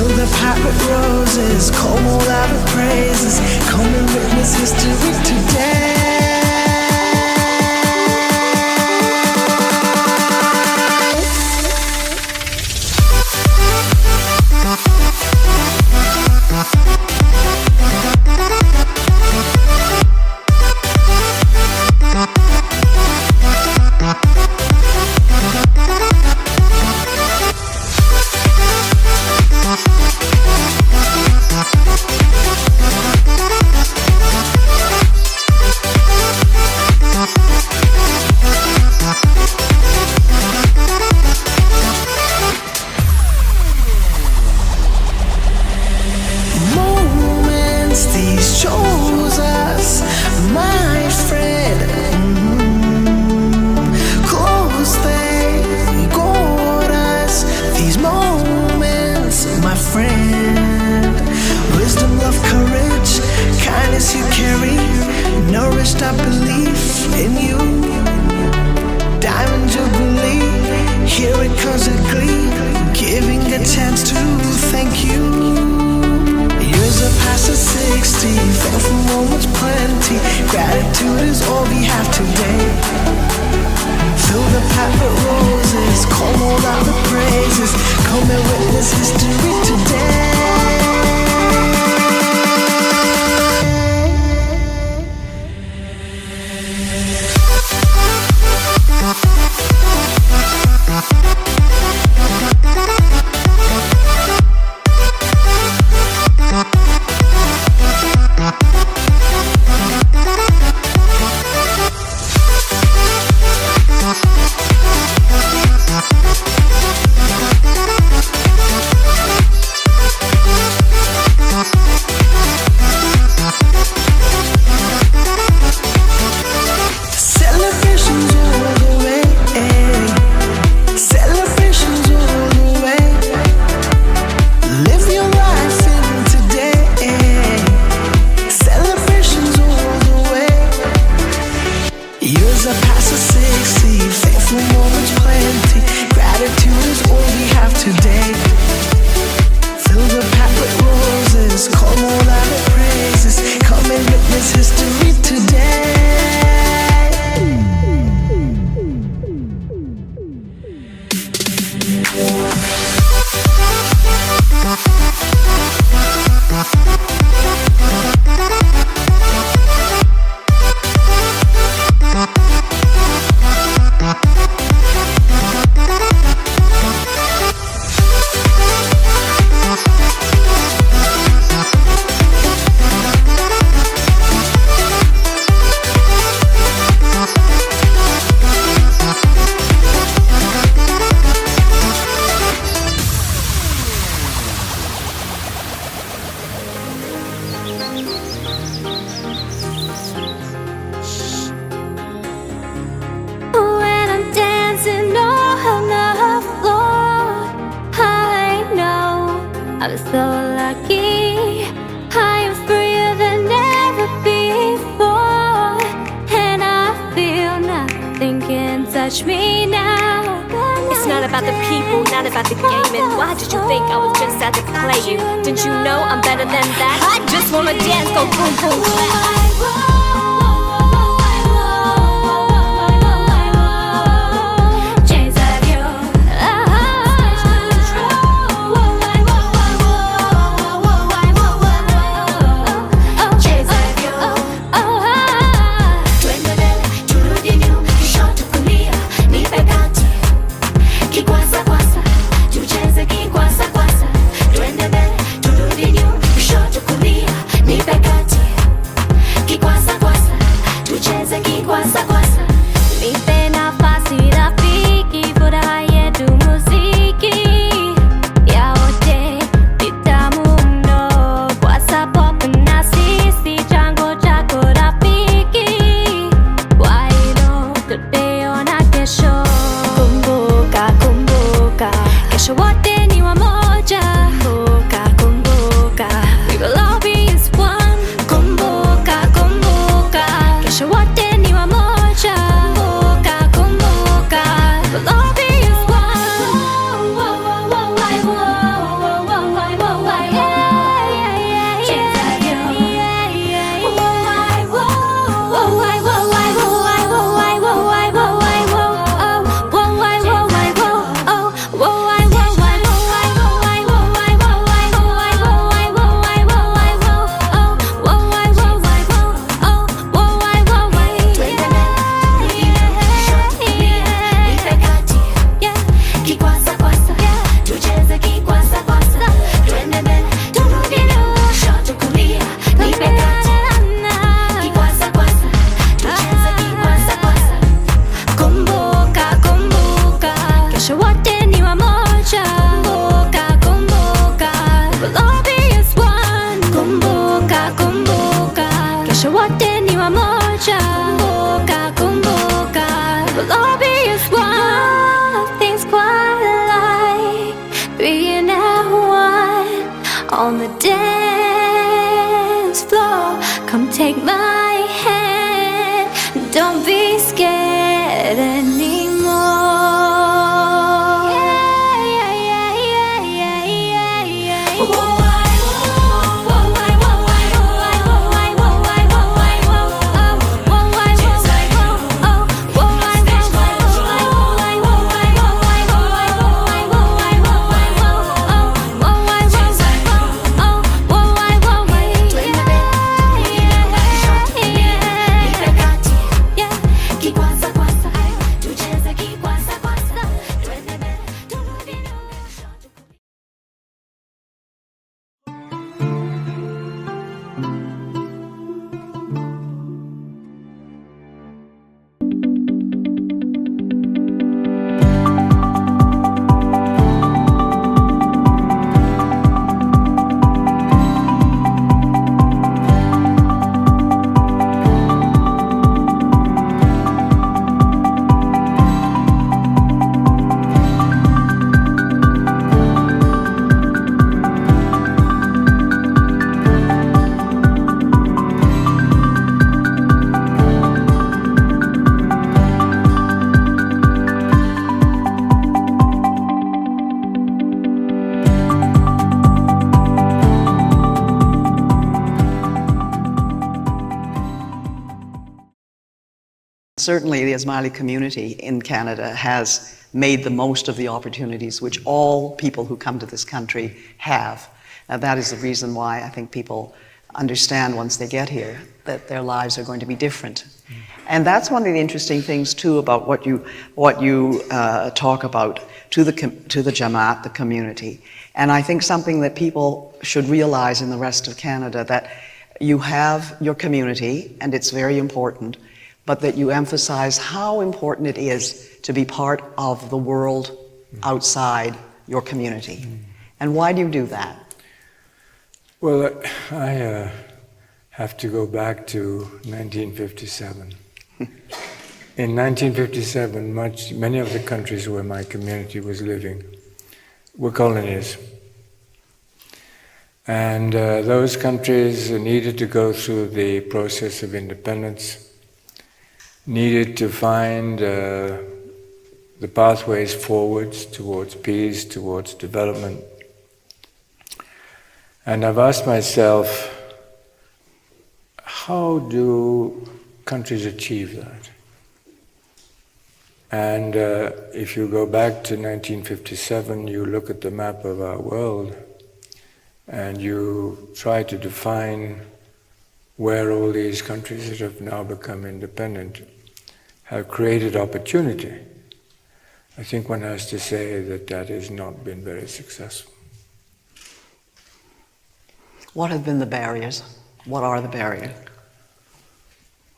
Fill the pot with roses, comb all out of praises. Come and witness history today. Chose us, my friend. Close they got us. These moments, my friend. Wisdom, love, courage, kindness you carry, nourished our belief in you. Diamond Jubilee, here it comes a glee, giving a chance to thank you. Years are past the 60, thankful moments plenty. Gratitude is all we have today. Fill the pot with roses, comb all out the praises. Come and witness history today. I'm so lucky, I am freer than ever before, and I feel nothing can touch me now. It's not about the people, not about the game. And why did you think I was just out to play you? Didn't you know I'm better than that? I just wanna dance, go boom boom clap. on the dance floor. Come take my hand, don't be scared anymore. Certainly the Ismaili community in Canada has made the most of the opportunities which all people who come to this country have. That is the reason why I think people understand once they get here that their lives are going to be different. And that's one of the interesting things too about what you talk about to the Jamaat, the community. And I think something that people should realize in the rest of Canada, that you have your community and it's very important, but that you emphasize how important it is to be part of the world outside your community. And why do you do that? Well, I have to go back to 1957. In 1957, many of the countries where my community was living were colonies. And those countries needed to go through the process of independence, needed to find the pathways forwards towards peace, towards development. And I've asked myself, how do countries achieve that? And if you go back to 1957, you look at the map of our world and you try to define where all these countries that have now become independent have created opportunity. I think one has to say that that has not been very successful. What have been the barriers? What are the barriers?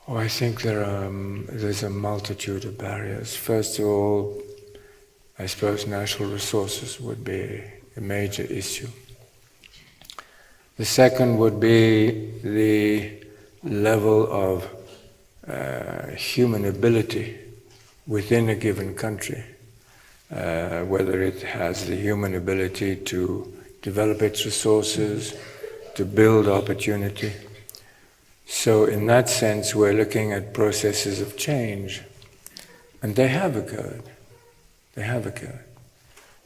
Oh, I think there's a multitude of barriers. First of all, I suppose natural resources would be a major issue. The second would be the level of human ability within a given country, whether it has the human ability to develop its resources, to build opportunity. So in that sense, we're looking at processes of change, and they have occurred. They have occurred.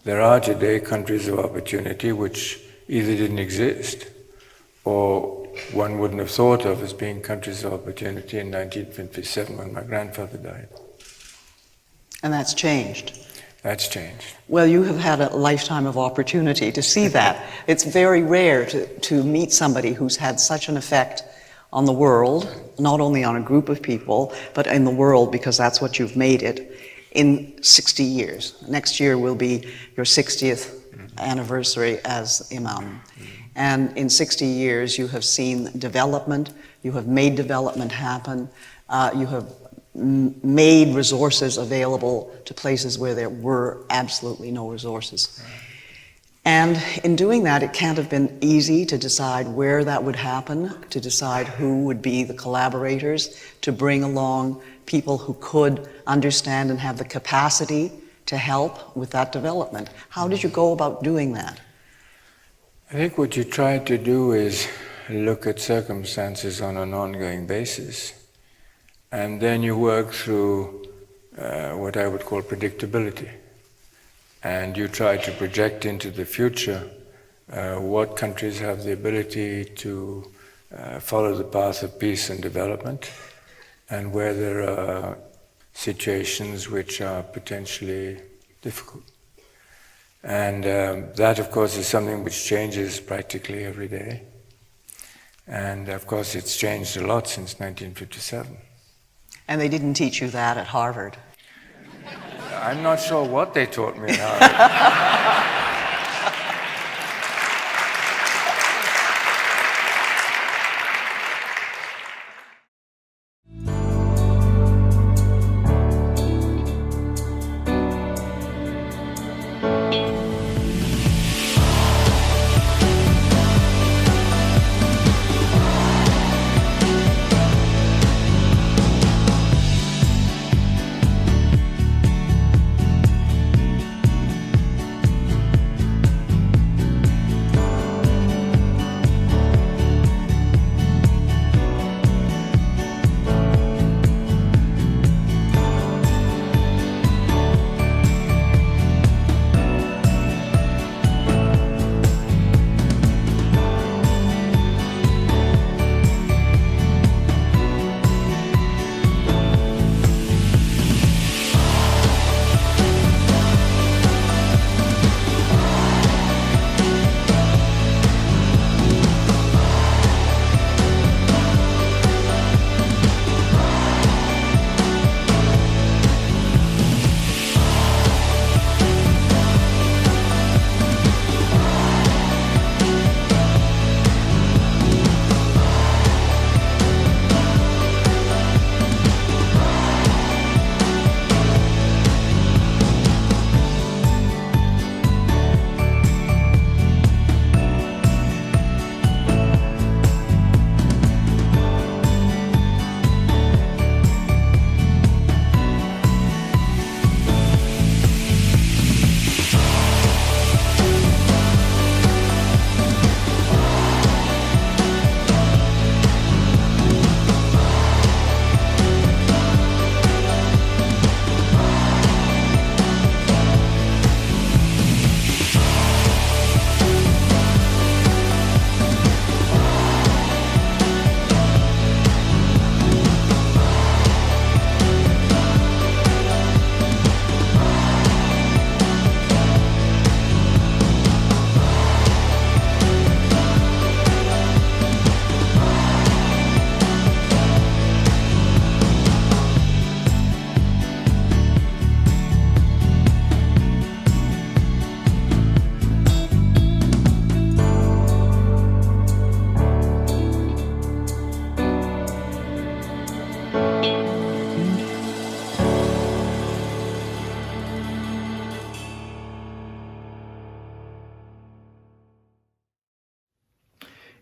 There are today countries of opportunity which either didn't exist or one wouldn't have thought of as being countries of opportunity in 1957 when my grandfather died. And that's changed. That's changed. Well, you have had a lifetime of opportunity to see that. It's very rare to meet somebody who's had such an effect on the world, not only on a group of people, but in the world, because that's what you've made it, in 60 years. Next year will be your 60th anniversary as Imam. And in 60 years, you have seen development, you have made development happen, you have made resources available to places where there were absolutely no resources. And in doing that, it can't have been easy to decide where that would happen, to decide who would be the collaborators, to bring along people who could understand and have the capacity to help with that development. How did you go about doing that? I think what you try to do is look at circumstances on an ongoing basis, and then you work through what I would call predictability. And you try to project into the future what countries have the ability to follow the path of peace and development, and where there are situations which are potentially difficult. And that, of course, is something which changes practically every day. And, of course, it's changed a lot since 1957. And they didn't teach you that at Harvard. I'm not sure what they taught me at Harvard.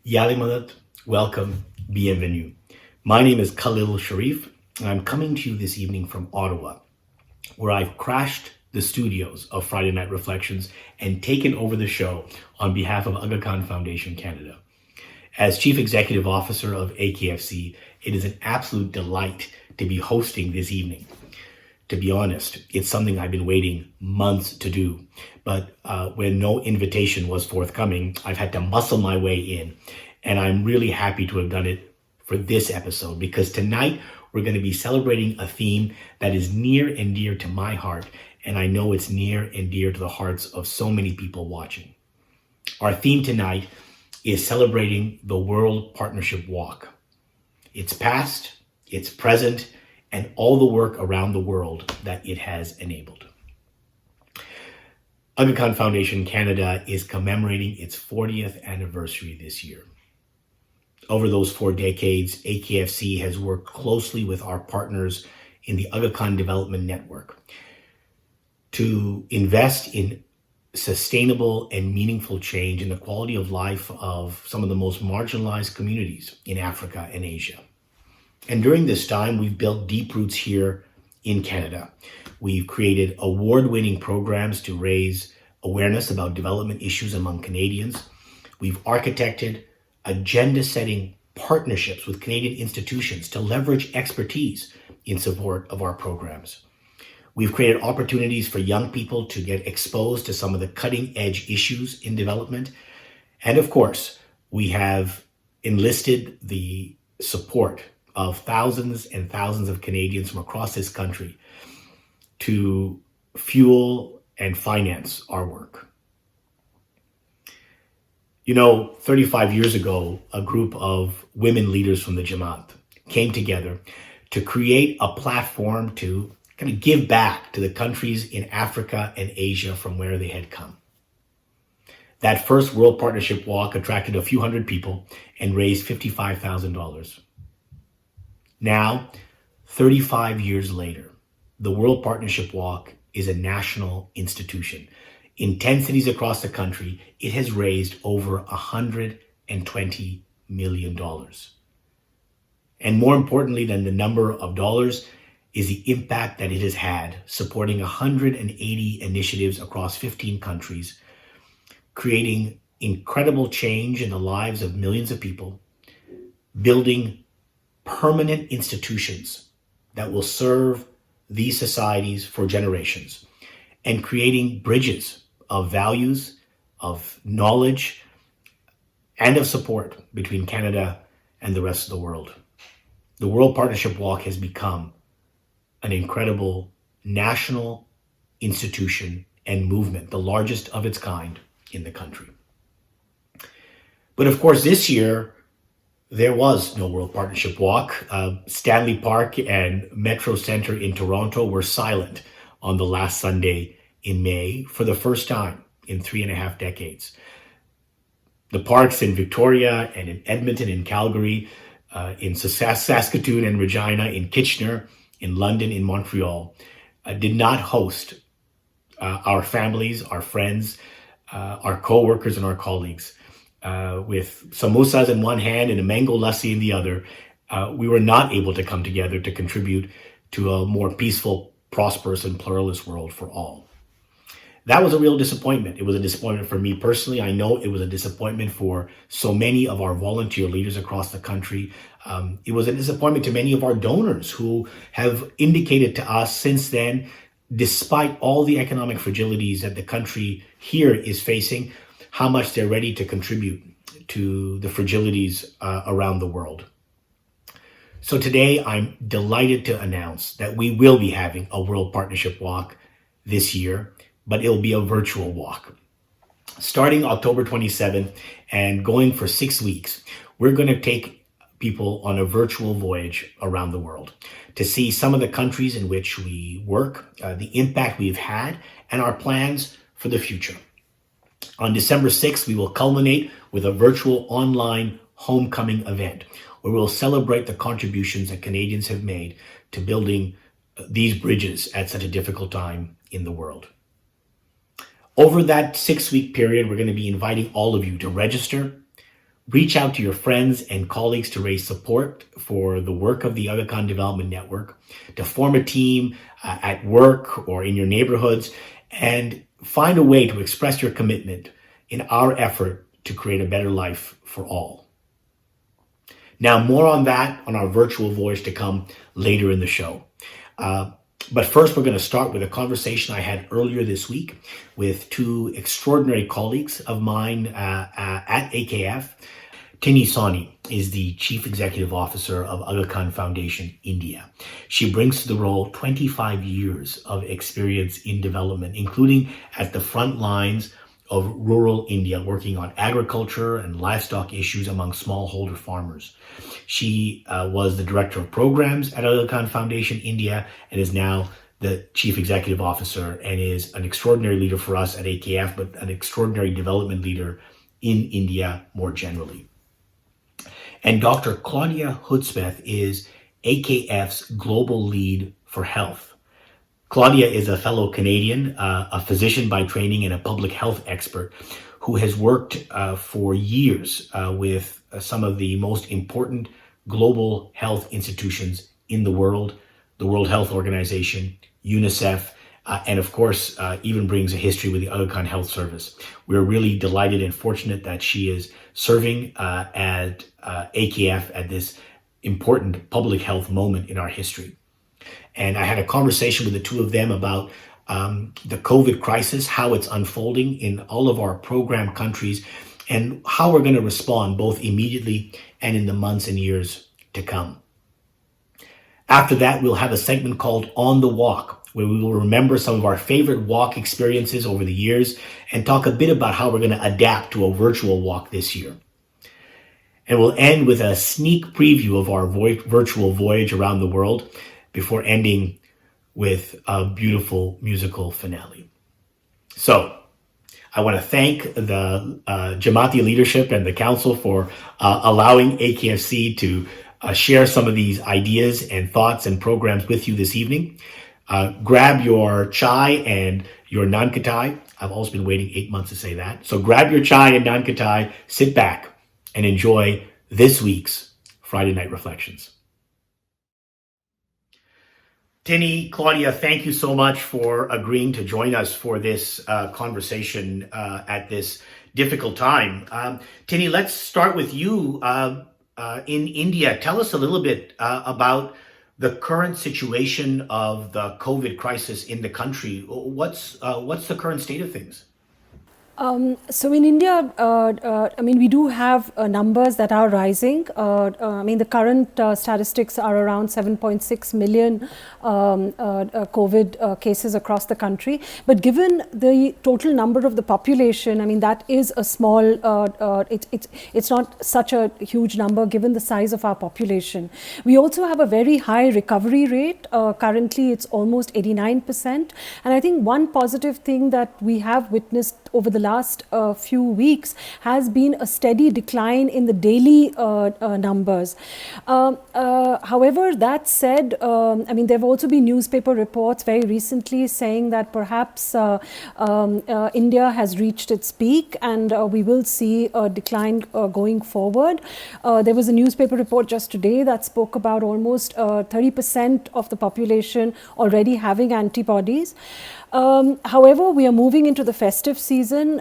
Yalimadat, welcome, bienvenue. My name is Khalil Sharif, and I'm coming to you this evening from Ottawa, where I've crashed the studios of Friday Night Reflections and taken over the show on behalf of Aga Khan Foundation Canada. As Chief Executive Officer of AKFC, it is an absolute delight to be hosting this evening. To be honest, it's something I've been waiting months to do. But when no invitation was forthcoming, I've had to muscle my way in. And I'm really happy to have done it for this episode, because tonight we're going to be celebrating a theme that is near and dear to my heart. And I know it's near and dear to the hearts of so many people watching. Our theme tonight is celebrating the World Partnership Walk. Its past, its present, and all the work around the world that it has enabled. Aga Khan Foundation Canada is commemorating its 40th anniversary this year. Over those 4 decades, AKFC has worked closely with our partners in the Aga Khan Development Network to invest in sustainable and meaningful change in the quality of life of some of the most marginalized communities in Africa and Asia. And during this time, we've built deep roots here in Canada. We've created award-winning programs to raise awareness about development issues among Canadians. We've architected agenda-setting partnerships with Canadian institutions to leverage expertise in support of our programs. We've created opportunities for young people to get exposed to some of the cutting-edge issues in development. And of course, we have enlisted the support of thousands and thousands of Canadians from across this country to fuel and finance our work. 35 years ago, a group of women leaders from the Jamaat came together to create a platform to kind of give back to the countries in Africa and Asia from where they had come. That first World Partnership Walk attracted a few hundred people and raised $55,000. Now, 35 years later, the World Partnership Walk is a national institution. In 10 cities across the country, it has raised over $120 million. And more importantly than the number of dollars is the impact that it has had, supporting 180 initiatives across 15 countries, creating incredible change in the lives of millions of people, building permanent institutions that will serve these societies for generations, and creating bridges of values, of knowledge, and of support between Canada and the rest of the world. The World Partnership Walk has become an incredible national institution and movement, the largest of its kind in the country. But of course, this year, there was no World Partnership Walk. Stanley Park and Metro Centre in Toronto were silent on the last Sunday in May for the first time in 3.5 decades. The parks in Victoria and in Edmonton and Calgary, in Saskatoon and Regina, in Kitchener, in London, in Montreal, did not host our families, our friends, our co-workers and our colleagues. With samosas in one hand and a mango lassi in the other, we were not able to come together to contribute to a more peaceful, prosperous, and pluralist world for all. That was a real disappointment. It was a disappointment for me personally. I know it was a disappointment for so many of our volunteer leaders across the country. It was a disappointment to many of our donors who have indicated to us since then, despite all the economic fragilities that the country here is facing, how much they're ready to contribute to the fragilities around the world. So today, I'm delighted to announce that we will be having a World Partnership Walk this year, but it'll be a virtual walk. Starting October 27th and going for 6 weeks, we're going to take people on a virtual voyage around the world to see some of the countries in which we work, the impact we've had, and our plans for the future. On December 6th, we will culminate with a virtual online homecoming event where we'll celebrate the contributions that Canadians have made to building these bridges at such a difficult time in the world. Over that 6-week period, we're going to be inviting all of you to register, reach out to your friends and colleagues to raise support for the work of the Aga Khan Development Network, to form a team at work or in your neighborhoods, and find a way to express your commitment in our effort to create a better life for all. Now, more on that on our virtual voyage to come later in the show. But first, we're going to start with a conversation I had earlier this week with two extraordinary colleagues of mine at AKF. Tini Sawhney is the Chief Executive Officer of Aga Khan Foundation, India. She brings to the role 25 years of experience in development, including at the front lines of rural India, working on agriculture and livestock issues among smallholder farmers. She was the Director of Programs at Aga Khan Foundation, India, and is now the Chief Executive Officer and is an extraordinary leader for us at AKF, but an extraordinary development leader in India more generally. And Dr. Claudia Hudspeth is AKF's Global Lead for Health. Claudia is a fellow Canadian, a physician by training and a public health expert who has worked for years with some of the most important global health institutions in the World Health Organization, UNICEF, and of course, even brings a history with the Aga Khan Health Service. We're really delighted and fortunate that she is serving at AKF at this important public health moment in our history. And I had a conversation with the two of them about the COVID crisis, how it's unfolding in all of our program countries, and how we're going to respond both immediately and in the months and years to come. After that, we'll have a segment called On the Walk, where we will remember some of our favorite walk experiences over the years and talk a bit about how we're going to adapt to a virtual walk this year. And we'll end with a sneak preview of our virtual voyage around the world before ending with a beautiful musical finale. So, I want to thank the Jamaati leadership and the council for allowing AKFC to share some of these ideas and thoughts and programs with you this evening. Grab your chai and your naan katai. I've always been waiting 8 months to say that. So grab your chai and naan katai, sit back, and enjoy this week's Friday Night Reflections. Tini, Claudia, thank you so much for agreeing to join us for this conversation at this difficult time. Tini, let's start with you in India. Tell us a little bit about the current situation of the COVID crisis in the country. What's the current state of things? So in India, we do have numbers that are rising. The current statistics are around 7.6 million COVID cases across the country. But given the total number of the population, that is a small, it's not such a huge number given the size of our population. We also have a very high recovery rate. Currently, it's almost 89%. And I think one positive thing that we have witnessed over the last few weeks has been a steady decline in the daily numbers. However, that said, there have also been newspaper reports very recently saying that perhaps India has reached its peak and we will see a decline going forward. There was a newspaper report just today that spoke about almost 30% of the population already having antibodies. However, we are moving into the festive season.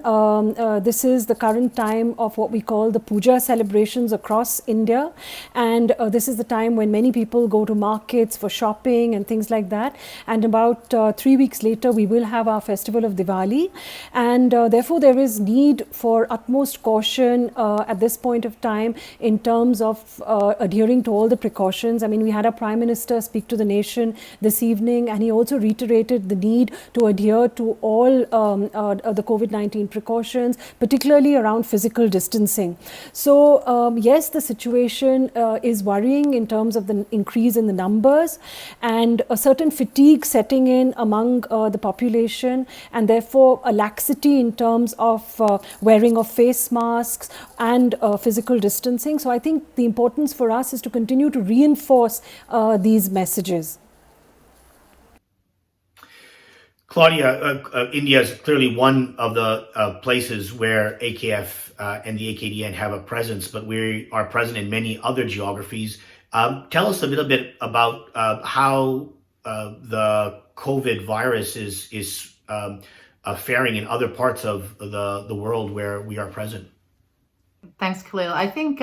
This is the current time of what we call the puja celebrations across India. And this is the time when many people go to markets for shopping and things like that. And about 3 weeks later, we will have our festival of Diwali. And therefore, there is need for utmost caution at this point of time in terms of adhering to all the precautions. We had our Prime Minister speak to the nation this evening, and he also reiterated the need to adhere to all the COVID-19 precautions, particularly around physical distancing. So yes, the situation is worrying in terms of the increase in the numbers and a certain fatigue setting in among the population, and therefore a laxity in terms of wearing of face masks and physical distancing. So I think the importance for us is to continue to reinforce these messages. Claudia, India is clearly one of the places where AKF and the AKDN have a presence, but we are present in many other geographies. Tell us a little bit about how the COVID virus is faring in other parts of the world where we are present. Thanks, Khalil. I think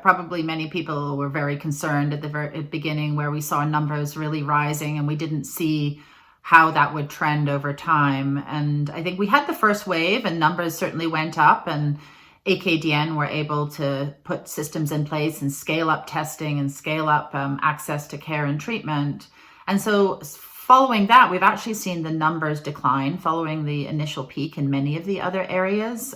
probably many people were very concerned at the beginning where we saw numbers really rising and we didn't see how that would trend over time. And I think we had the first wave and numbers certainly went up, and AKDN were able to put systems in place and scale up testing and scale up access to care and treatment. And so following that, we've actually seen the numbers decline following the initial peak in many of the other areas,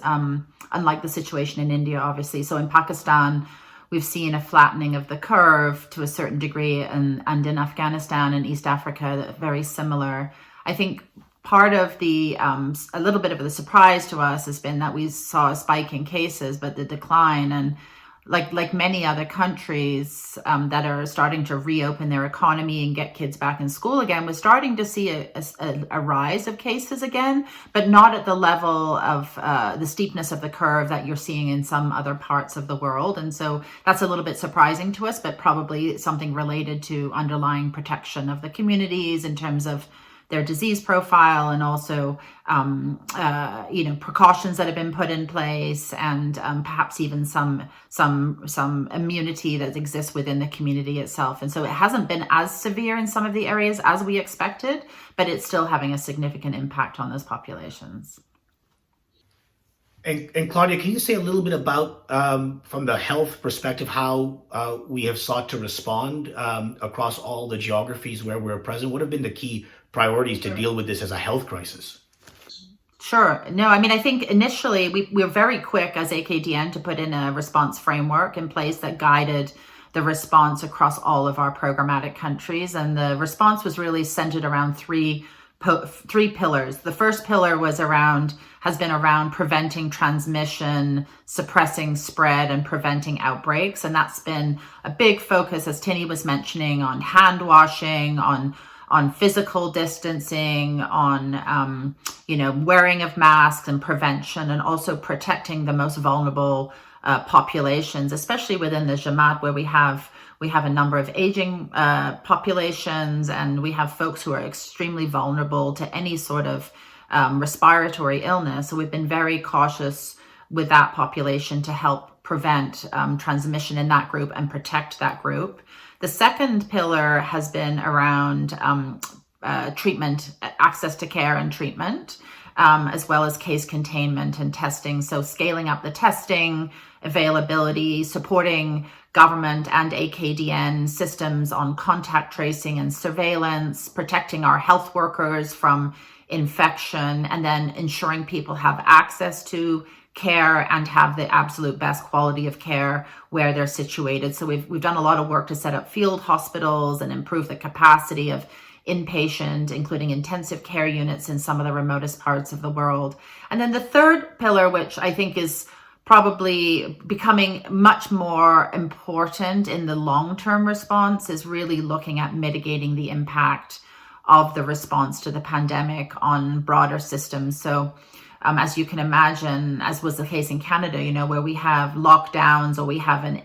unlike the situation in India, obviously. So in Pakistan, we've seen a flattening of the curve to a certain degree, and in Afghanistan and East Africa, very similar. I think part of the, a little bit of the surprise to us has been that we saw a spike in cases, but the decline, and like many other countries that are starting to reopen their economy and get kids back in school again, we're starting to see a rise of cases again, but not at the level of the steepness of the curve that you're seeing in some other parts of the world. And so that's a little bit surprising to us, but probably something related to underlying protection of the communities in terms of their disease profile, and also precautions that have been put in place, and perhaps even some immunity that exists within the community itself. And so it hasn't been as severe in some of the areas as we expected, but it's still having a significant impact on those populations. And Claudia, can you say a little bit about, from the health perspective, how we have sought to respond across all the geographies where we're present? What have been the key priorities to deal with this as a health crisis? Sure. No, I mean, I think initially we were very quick as AKDN to put in a response framework in place that guided the response across all of our programmatic countries. And the response was really centered around three pillars. The first pillar has been around preventing transmission, suppressing spread, and preventing outbreaks. And that's been a big focus, as Tini was mentioning, on hand washing, on physical distancing, on wearing of masks and prevention, and also protecting the most vulnerable populations, especially within the Jamaat, where we have a number of aging populations, and we have folks who are extremely vulnerable to any sort of respiratory illness. So we've been very cautious with that population to help prevent transmission in that group and protect that group. The second pillar has been around treatment, access to care and treatment, as well as case containment and testing. So scaling up the testing availability, supporting government and AKDN systems on contact tracing and surveillance, protecting our health workers from infection, and then ensuring people have access to care and have the absolute best quality of care where they're situated. So we've done a lot of work to set up field hospitals and improve the capacity of inpatient, including intensive care units in some of the remotest parts of the world. And then the third pillar, which I think is probably becoming much more important in the long-term response, is really looking at mitigating the impact of the response to the pandemic on broader systems. So as you can imagine, as was the case in Canada, where we have lockdowns or we have an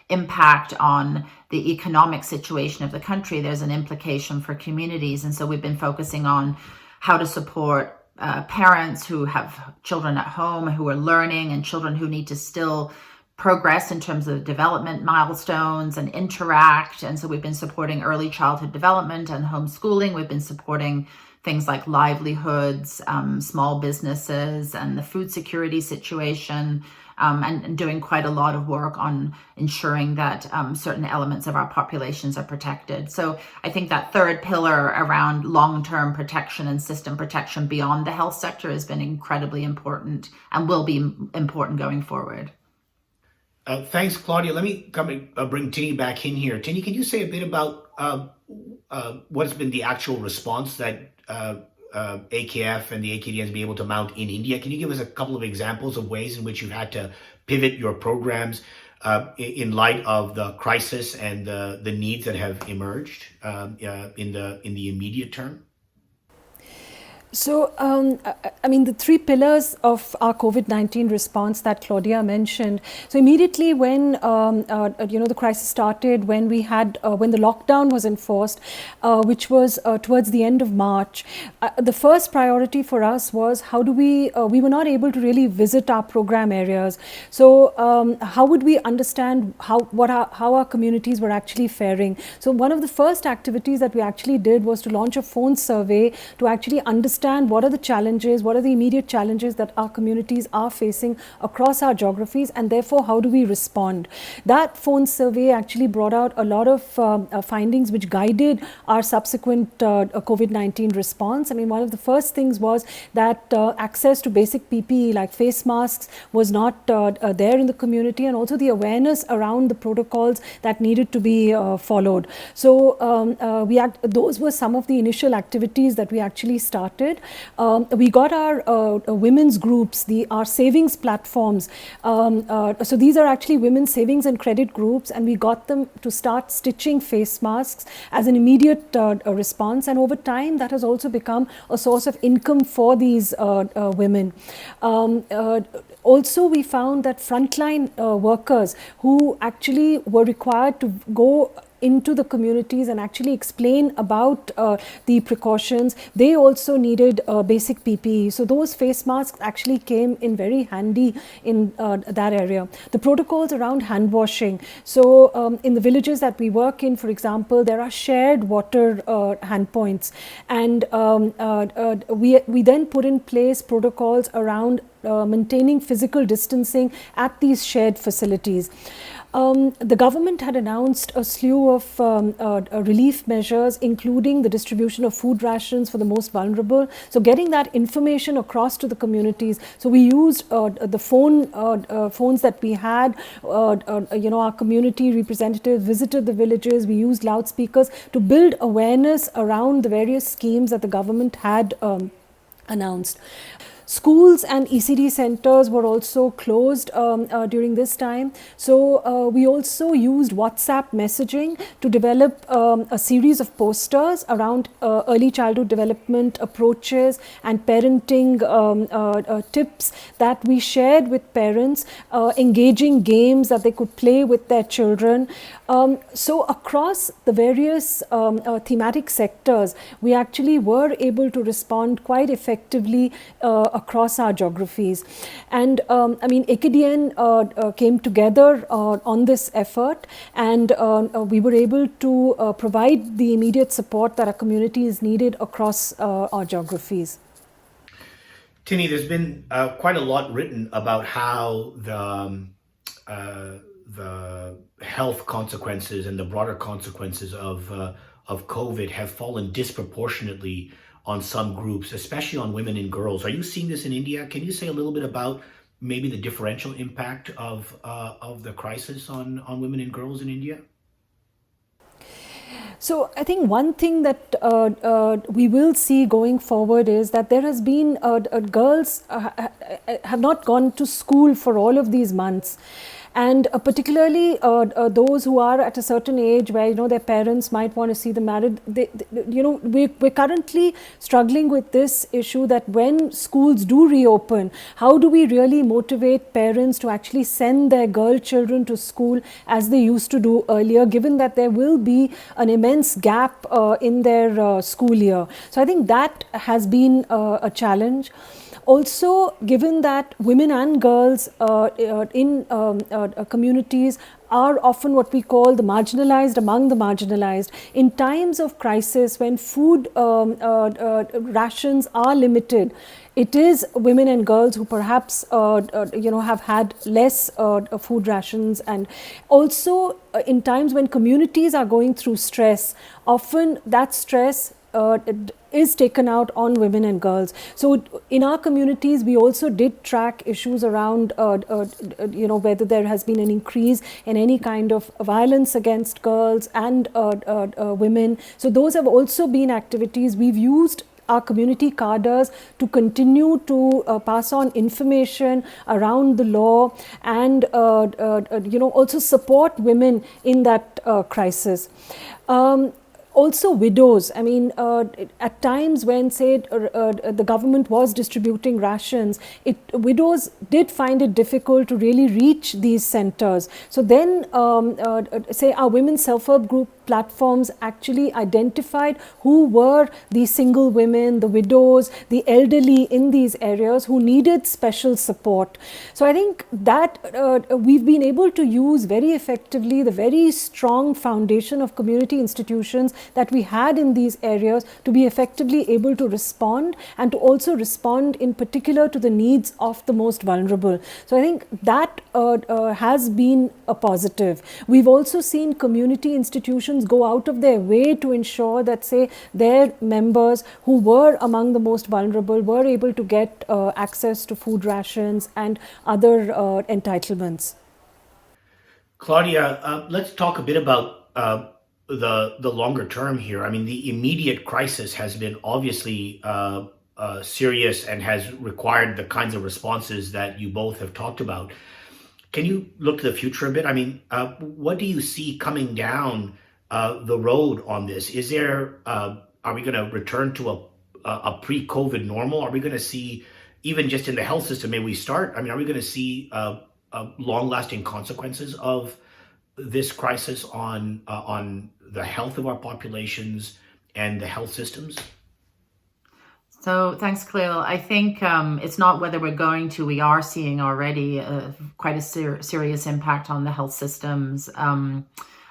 impact on the economic situation of the country, there's an implication for communities. And so we've been focusing on how to support parents who have children at home who are learning, and children who need to still progress in terms of development milestones and interact. And so we've been supporting early childhood development and homeschooling. We've been supporting things like livelihoods, small businesses, and the food security situation, and doing quite a lot of work on ensuring that certain elements of our populations are protected. So I think that third pillar around long-term protection and system protection beyond the health sector has been incredibly important and will be important going forward. Thanks, Claudia. Let me bring Tini back in here. Tini, can you say a bit about what has been the actual response that AKF and the AKDN has been able to mount in India? Can you give us a couple of examples of ways in which you've had to pivot your programs in light of the crisis and the needs that have emerged in the immediate term? So, I mean, the three pillars of our COVID-19 response that Claudia mentioned. So immediately when, the crisis started, when we had, when the lockdown was enforced, which was towards the end of March, the first priority for us was how do we were not able to really visit our program areas. So how would we understand how our communities were actually faring? So one of the first activities that we actually did was to launch a phone survey to actually understand what are the challenges, what are the immediate challenges that our communities are facing across our geographies, and therefore how do we respond. That phone survey actually brought out a lot of findings which guided our subsequent COVID-19 response. I mean, one of the first things was that access to basic PPE like face masks was not there in the community, and also the awareness around the protocols that needed to be followed. So those were some of the initial activities that we actually started. We got our women's groups, our savings platforms. So these are actually women's savings and credit groups, and we got them to start stitching face masks as an immediate response. And over time, that has also become a source of income for these women. Also, we found that frontline workers who actually were required to go into the communities and actually explain about the precautions. They also needed basic PPE. So those face masks actually came in very handy in that area. The protocols around hand washing. So in the villages that we work in, for example, there are shared water hand points, and we then put in place protocols around maintaining physical distancing at these shared facilities. The government had announced a slew of relief measures, including the distribution of food rations for the most vulnerable. So getting that information across to the communities. So we used the phones that we had. Our community representatives visited the villages. We used loudspeakers to build awareness around the various schemes that the government had announced. Schools and ECD centers were also closed during this time. So we also used WhatsApp messaging to develop a series of posters around early childhood development approaches and parenting tips that we shared with parents, engaging games that they could play with their children. So across the various thematic sectors, we actually were able to respond quite effectively across our geographies. And AKDN came together on this effort, and we were able to provide the immediate support that our communities needed across our geographies. Tini, there's been quite a lot written about how the health consequences and the broader consequences of COVID have fallen disproportionately on some groups, especially on women and girls. Are you seeing this in India? Can you say a little bit about maybe the differential impact of the crisis on women and girls in India? So I think one thing that we will see going forward is that there has been girls have not gone to school for all of these months. And particularly those who are at a certain age where their parents might want to see them married, we're currently struggling with this issue that when schools do reopen, how do we really motivate parents to actually send their girl children to school as they used to do earlier, given that there will be an immense gap in their school year. So I think that has been a challenge. Also, given that women and girls in communities are often what we call the marginalized among the marginalized, in times of crisis when food rations are limited, it is women and girls who perhaps have had less food rations. And also in times when communities are going through stress, often that stress is taken out on women and girls. So in our communities, we also did track issues around, whether there has been an increase in any kind of violence against girls and women. So those have also been activities we've used our community cadres to continue to pass on information around the law and also support women in that crisis. Also widows, at times when, say, the government was distributing rations, widows did find it difficult to really reach these centers. So then, say, our women's self-help group platforms actually identified who were the single women, the widows, the elderly in these areas who needed special support. So I think that we've been able to use very effectively the very strong foundation of community institutions that we had in these areas to be effectively able to respond, and to also respond in particular to the needs of the most vulnerable. So I think that has been a positive. We've also seen community institutions go out of their way to ensure that, say, their members who were among the most vulnerable were able to get access to food rations and other entitlements. Claudia, let's talk a bit about the longer term here. I mean, the immediate crisis has been obviously serious and has required the kinds of responses that you both have talked about. Can you look to the future a bit? I mean, what do you see coming down the road on this? Is there, are we going to return to a pre-COVID normal? Are we going to see, even just in the health system, are we going to see long-lasting consequences of this crisis on the health of our populations and the health systems? So thanks, Khalil. I think it's not whether we're going to, we are seeing already quite a serious impact on the health systems.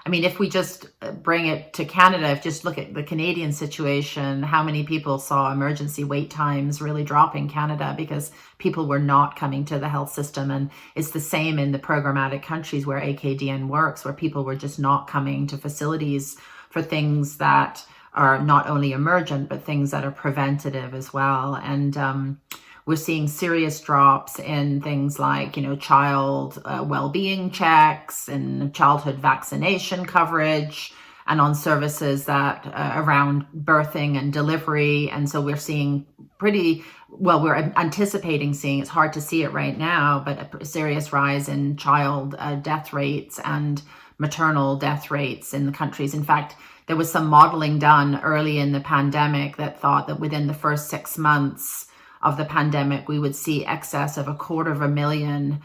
I mean, if we just bring it to Canada, if just look at the Canadian situation, how many people saw emergency wait times really drop in Canada because people were not coming to the health system. And it's the same in the programmatic countries where AKDN works, where people were just not coming to facilities for things that are not only emergent, but things that are preventative as well. And we're seeing serious drops in things like, child well-being checks and childhood vaccination coverage, and on services that around birthing and delivery. And so we're seeing we're anticipating seeing, it's hard to see it right now, but a serious rise in child death rates and maternal death rates in the countries. In fact, there was some modeling done early in the pandemic that thought that within the first 6 months of the pandemic, we would see excess of 250,000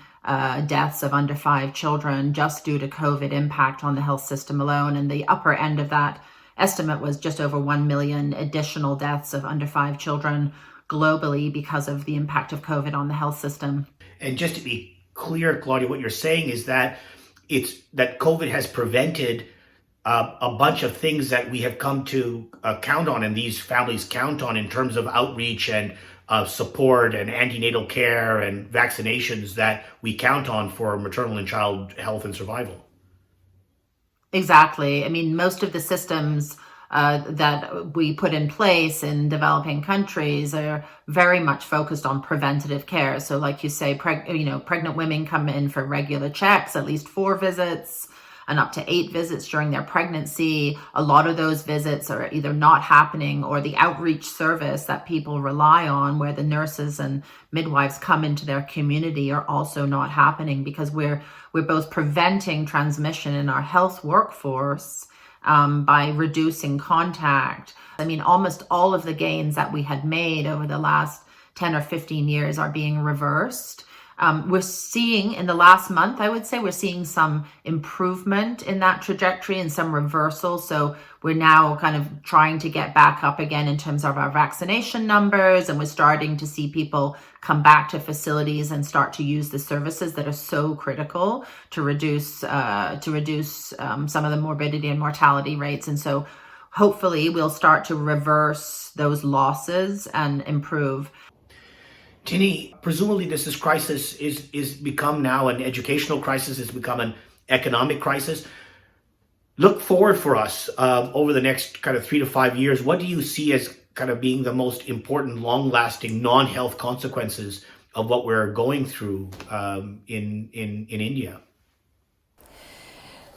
deaths of under 5 children just due to COVID impact on the health system alone. And the upper end of that estimate was just over 1 million additional deaths of under 5 children globally because of the impact of COVID on the health system. And just to be clear, Claudia, what you're saying is that that COVID has prevented a bunch of things that we have come to count on, and these families count on in terms of outreach and support and antenatal care and vaccinations that we count on for maternal and child health and survival. Exactly. I mean, most of the systems that we put in place in developing countries are very much focused on preventative care. So like you say, pregnant women come in for regular checks, at least 4 visits and up to 8 visits during their pregnancy. A lot of those visits are either not happening, or the outreach service that people rely on, where the nurses and midwives come into their community, are also not happening, because we're both preventing transmission in our health workforce by reducing contact. I mean, almost all of the gains that we had made over the last 10 or 15 years are being reversed. We're seeing in the last month, I would say, we're seeing some improvement in that trajectory and some reversal. So we're now kind of trying to get back up again in terms of our vaccination numbers, and we're starting to see people come back to facilities and start to use the services that are so critical to reduce some of the morbidity and mortality rates. And so hopefully we'll start to reverse those losses and improve. Tini, presumably this crisis is become now an educational crisis, it's become an economic crisis. Look forward for us over the next kind of 3 to 5 years. What do you see as kind of being the most important, long-lasting, non-health consequences of what we're going through in India?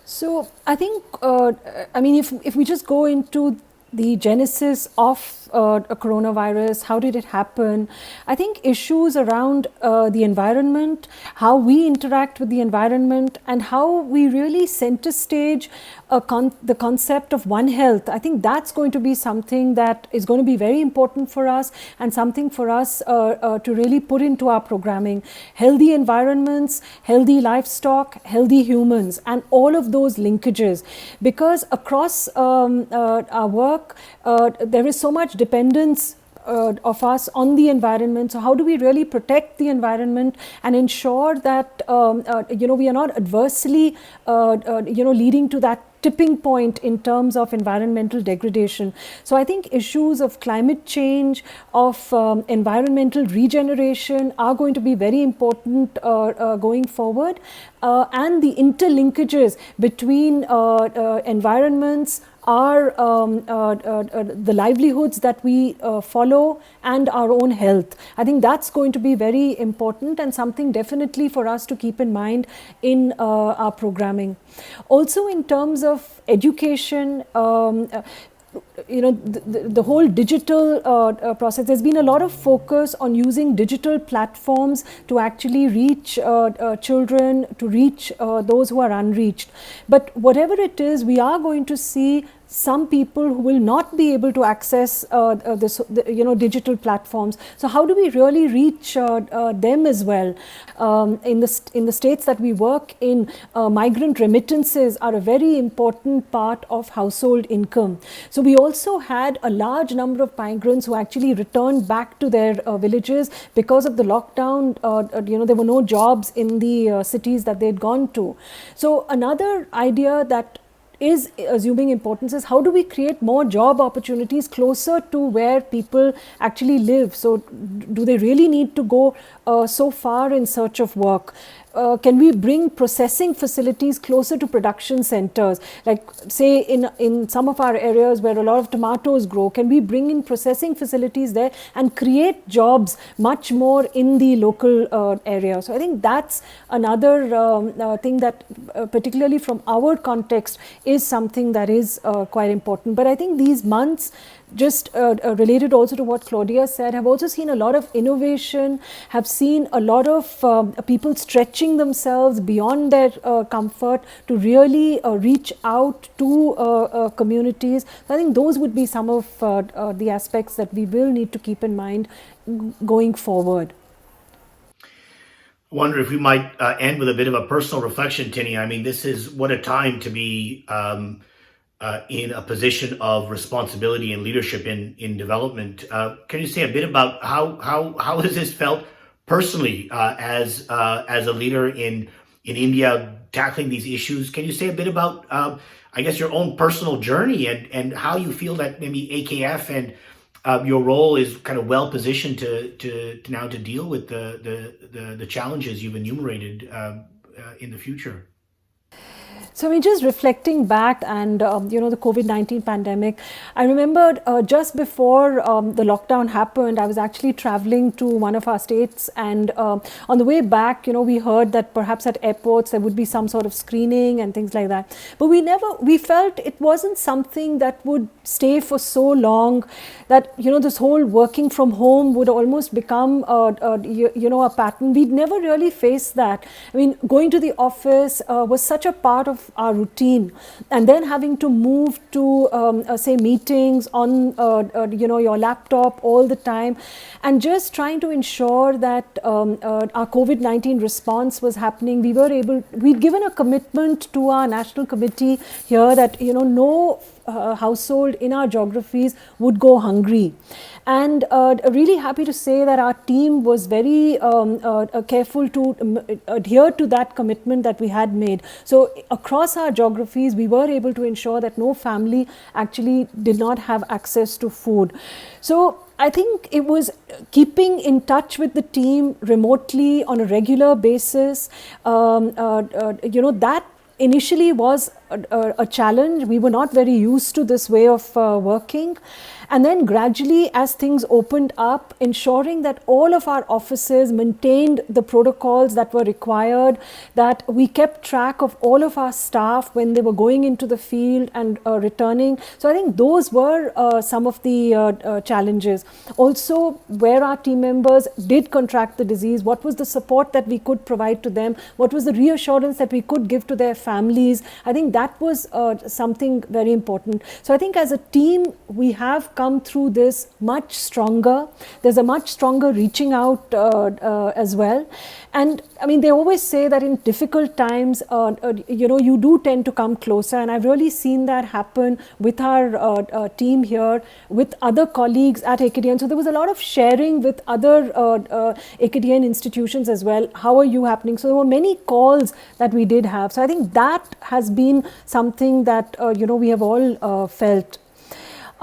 So I think, if we just go into the genesis of a coronavirus, how did it happen? I think issues around the environment, how we interact with the environment, and how we really center stage the concept of One Health. I think that's going to be something that is going to be very important for us, and something for us to really put into our programming. Healthy environments, healthy livestock, healthy humans, and all of those linkages. Because across our work, there is so much dependence of us on the environment. So how do we really protect the environment and ensure that we are not adversely leading to that tipping point in terms of environmental degradation. So I think issues of climate change, of environmental regeneration are going to be very important going forward, and the interlinkages between environments, the livelihoods that we follow, and our own health. I think that's going to be very important, and something definitely for us to keep in mind in our programming. Also in terms of education, the whole digital process, there's been a lot of focus on using digital platforms to actually reach children, to reach those who are unreached. But whatever it is, we are going to see some people who will not be able to access digital platforms. So how do we really reach them as well? In the states that we work in, migrant remittances are a very important part of household income. So we also had a large number of migrants who actually returned back to their villages because of the lockdown. There were no jobs in the cities that they'd gone to. So another idea that is assuming importance is how do we create more job opportunities closer to where people actually live? So do they really need to go so far in search of work? Can we bring processing facilities closer to production centers? Like say in some of our areas where a lot of tomatoes grow, can we bring in processing facilities there and create jobs much more in the local area? So I think that's another thing that particularly from our context is something that is quite important. But I think these months, just related also to what Claudia said, have also seen a lot of innovation, have seen a lot of people stretching themselves beyond their comfort to really reach out to communities. So I think those would be some of the aspects that we will need to keep in mind going forward. I wonder if we might end with a bit of a personal reflection, Tini. I mean, this is what a time to be in a position of responsibility and leadership in development. Can you say a bit about how has this felt personally as a leader in India tackling these issues? Can you say a bit about I guess your own personal journey and how you feel that maybe AKF and your role is kind of well positioned to now to deal with the challenges you've enumerated in the future? So I mean, just reflecting back and, the COVID-19 pandemic, I remembered just before the lockdown happened, I was actually traveling to one of our states, and on the way back, we heard that perhaps at airports there would be some sort of screening and things like that. But we felt it wasn't something that would stay for so long, that, this whole working from home would almost become, a pattern. We'd never really faced that. I mean, going to the office was such a part of our routine, and then having to move to say meetings on your laptop all the time, and just trying to ensure that our COVID-19 response was happening. We'd given a commitment to our national committee here that no household in our geographies would go hungry. And really happy to say that our team was very careful to adhere to that commitment that we had made. So across our geographies, we were able to ensure that no family actually did not have access to food. So I think it was keeping in touch with the team remotely on a regular basis. That initially was a challenge. We were not very used to this way of working. And then gradually, as things opened up, ensuring that all of our offices maintained the protocols that were required, that we kept track of all of our staff when they were going into the field and returning. So I think those were some of the challenges. Also, where our team members did contract the disease, what was the support that we could provide to them? What was the reassurance that we could give to their families? I think that was something very important. So I think as a team, we have come through this much stronger. There's a much stronger reaching out as well. And I mean, they always say that in difficult times, you do tend to come closer. And I've really seen that happen with our team here, with other colleagues at AKDN. So there was a lot of sharing with other AKDN institutions as well. How are you happening? So there were many calls that we did have. So I think that has been something that, we have all felt.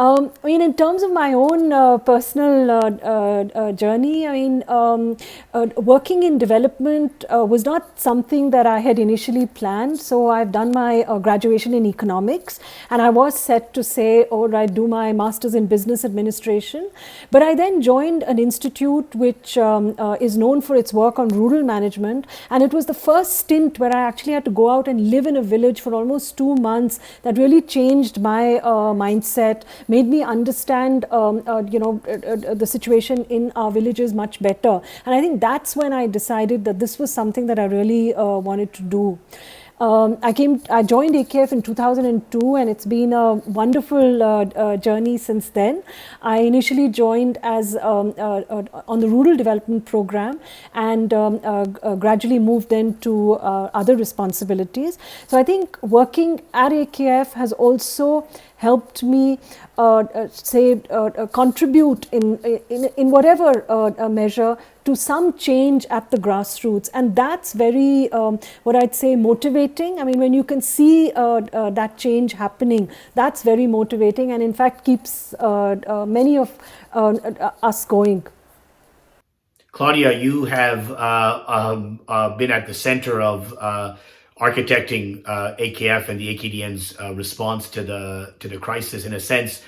I mean, in terms of my own personal journey, I mean, working in development was not something that I had initially planned. So I've done my graduation in economics, and I was set to say, all right, do my master's in business administration. But I then joined an institute which is known for its work on rural management. And it was the first stint where I actually had to go out and live in a village for almost 2 months. That really changed my mindset, made me understand, the situation in our villages much better. And I think that's when I decided that this was something that I really wanted to do. I joined AKF in 2002, and it's been a wonderful journey since then. I initially joined as on the rural development program, and gradually moved into other responsibilities. So I think working at AKF has also helped me contribute in whatever measure to some change at the grassroots, and that's very what I'd say motivating. I mean, when you can see that change happening, that's very motivating, and in fact keeps many of us going. Claudia, you have been at the center of architecting AKF and the AKDN's response to the crisis. In a sense,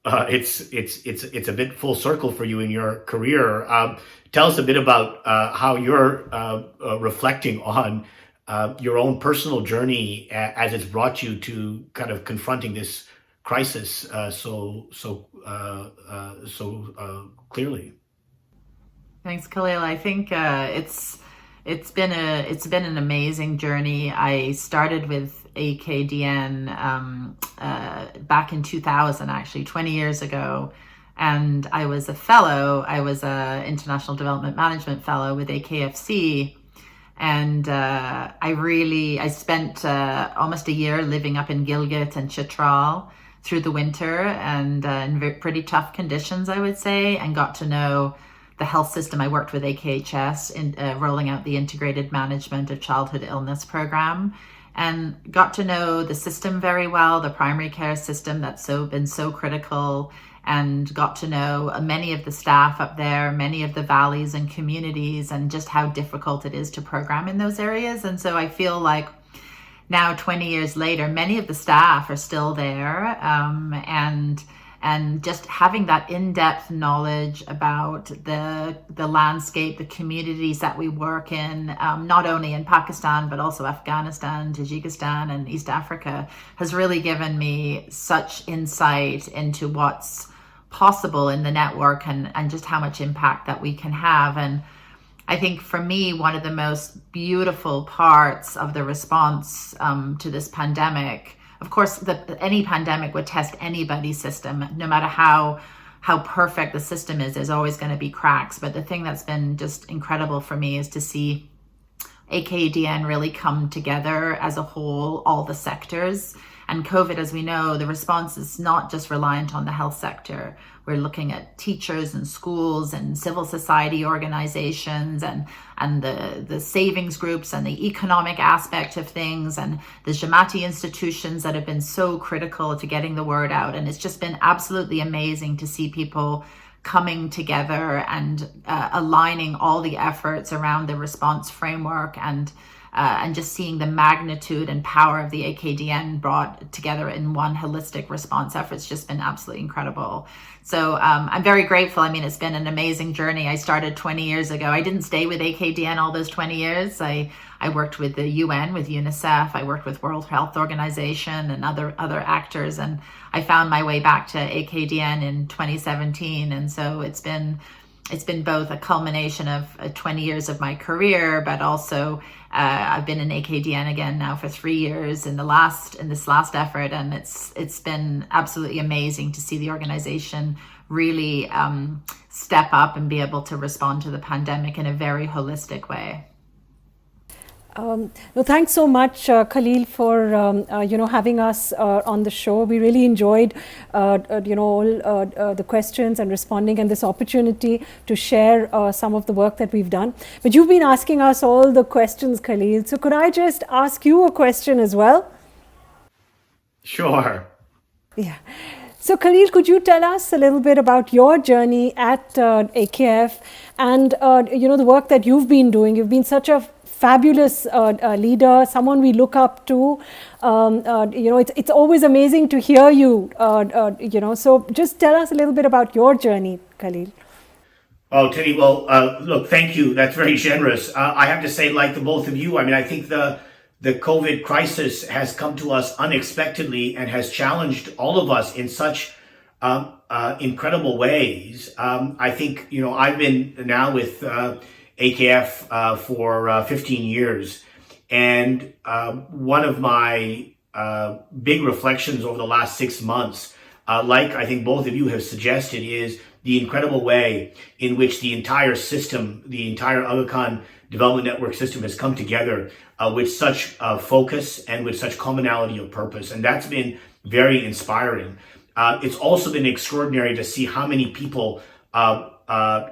it's a bit full circle for you in your career. Tell us a bit about how you're reflecting on your own personal journey as it's brought you to kind of confronting this crisis so clearly. Thanks, Khalil. I think it's been an amazing journey. I started with AKDN back in 2000, actually 20 years ago, and I was a fellow. I was a International Development Management Fellow with AKFC, and I spent almost a year living up in Gilgit and Chitral through the winter, and in pretty tough conditions, I would say, and got to know the health system. I worked with AKHS in rolling out the Integrated Management of Childhood Illness program, and got to know the system very well, the primary care system that's been so critical, and got to know many of the staff up there, many of the valleys and communities, and just how difficult it is to program in those areas. And so I feel like now, 20 years later, many of the staff are still there, and just having that in-depth knowledge about the landscape, the communities that we work in, not only in Pakistan, but also Afghanistan, Tajikistan, and East Africa, has really given me such insight into what's possible in the network, and just how much impact that we can have. And I think for me, one of the most beautiful parts of the response to this pandemic, of course, any pandemic would test anybody's system, no matter how perfect the system is. There's always going to be cracks. But the thing that's been just incredible for me is to see AKDN really come together as a whole, all the sectors. And COVID, as we know, the response is not just reliant on the health sector. We're looking at teachers and schools and civil society organizations and the savings groups and the economic aspect of things, and the Jamati institutions that have been so critical to getting the word out. And it's just been absolutely amazing to see people coming together and aligning all the efforts around the response framework, and just seeing the magnitude and power of the AKDN brought together in one holistic response effort. It's just been absolutely incredible. So I'm very grateful. I mean, it's been an amazing journey. I started 20 years ago. I didn't stay with AKDN all those 20 years. I worked with the UN, with UNICEF. I worked with World Health Organization and other actors. And I found my way back to AKDN in 2017. And so it's been both a culmination of 20 years of my career, but also I've been in AKDN again now for 3 years in this last effort, and it's been absolutely amazing to see the organization really step up and be able to respond to the pandemic in a very holistic way. Thanks so much, Khalil, for having us on the show. We really enjoyed all the questions and responding, and this opportunity to share some of the work that we've done. But you've been asking us all the questions, Khalil. So could I just ask you a question as well? Sure. Yeah. So Khalil, could you tell us a little bit about your journey at AKF and the work that you've been doing? You've been such a fabulous leader, someone we look up to. It's always amazing to hear you. So just tell us a little bit about your journey, Khalil. Oh, Tini, well, look, thank you. That's very generous. I have to say, like the both of you, I mean, I think the COVID crisis has come to us unexpectedly and has challenged all of us in such incredible ways. I think, I've been now with AKF for 15 years. And one of my big reflections over the last 6 months, like I think both of you have suggested, is the incredible way in which the entire system, the entire Aga Khan Development Network system has come together with such focus and with such commonality of purpose. And that's been very inspiring. It's also been extraordinary to see how many people,